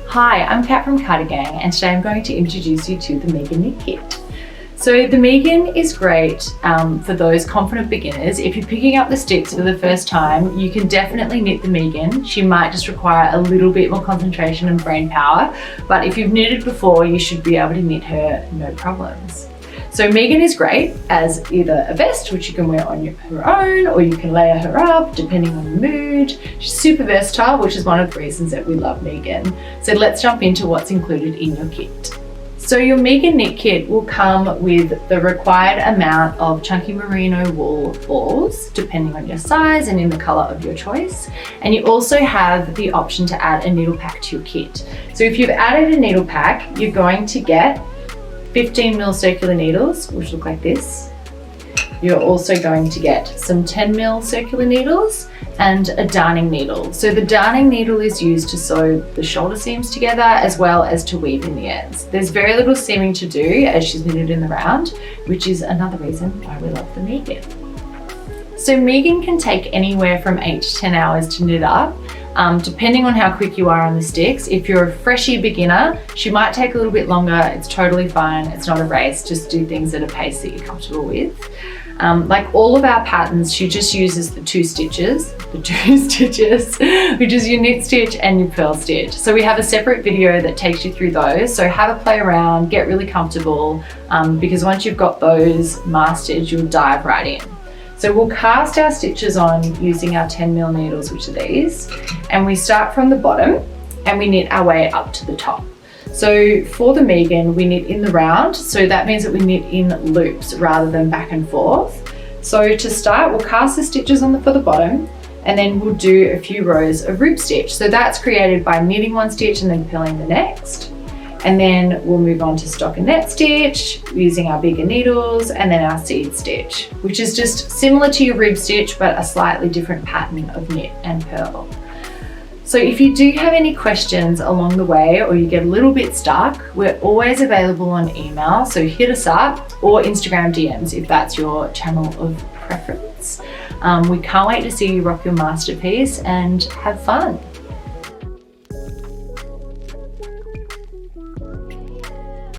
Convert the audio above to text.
Hi, I'm Kat from Cardigang, and today I'm going to introduce you to the Megan knit kit. So the Megan is great for those confident beginners. If you're picking up the sticks for the first time, you can definitely knit the Megan. She might just require a little bit more concentration and brain power, but if you've knitted before, you should be able to knit her no problems. So Megan is great as either a vest, which you can wear on her own, or you can layer her up depending on the mood. She's super versatile, which is one of the reasons that we love Megan. So let's jump into what's included in your kit. So your Megan knit kit will come with the required amount of chunky merino wool balls, depending on your size and in the color of your choice. And you also have the option to add a needle pack to your kit. So if you've added a needle pack, you're going to get 15mm circular needles, which look like this. You're also going to get some 10mm circular needles and a darning needle. So the darning needle is used to sew the shoulder seams together as well as to weave in the ends. There's very little seaming to do as she's knitted in the round, which is another reason why we love the Megan. So Megan can take anywhere from 8 to 10 hours to knit up. Depending on how quick you are on the sticks. If you're a freshy beginner, she might take a little bit longer. It's totally fine. It's not a race. Just do things at a pace that you're comfortable with. Like all of our patterns, she just uses the two stitches, which is your knit stitch and your purl stitch. So we have a separate video that takes you through those. So have a play around, get really comfortable, because once you've got those mastered, you'll dive right in. So we'll cast our stitches on using our 10mm needles, which are these, and we start from the bottom and we knit our way up to the top. So for the Megan, we knit in the round, so that means that we knit in loops rather than back and forth. So to start, we'll cast the stitches for the bottom, and then we'll do a few rows of rib stitch. So that's created by knitting one stitch and then purling the next. And then we'll move on to stockinette stitch using our bigger needles, and then our seed stitch, which is just similar to your rib stitch, but a slightly different pattern of knit and purl. So if you do have any questions along the way, or you get a little bit stuck, we're always available on email. So hit us up, or Instagram DMs if that's your channel of preference. We can't wait to see you rock your masterpiece and have fun.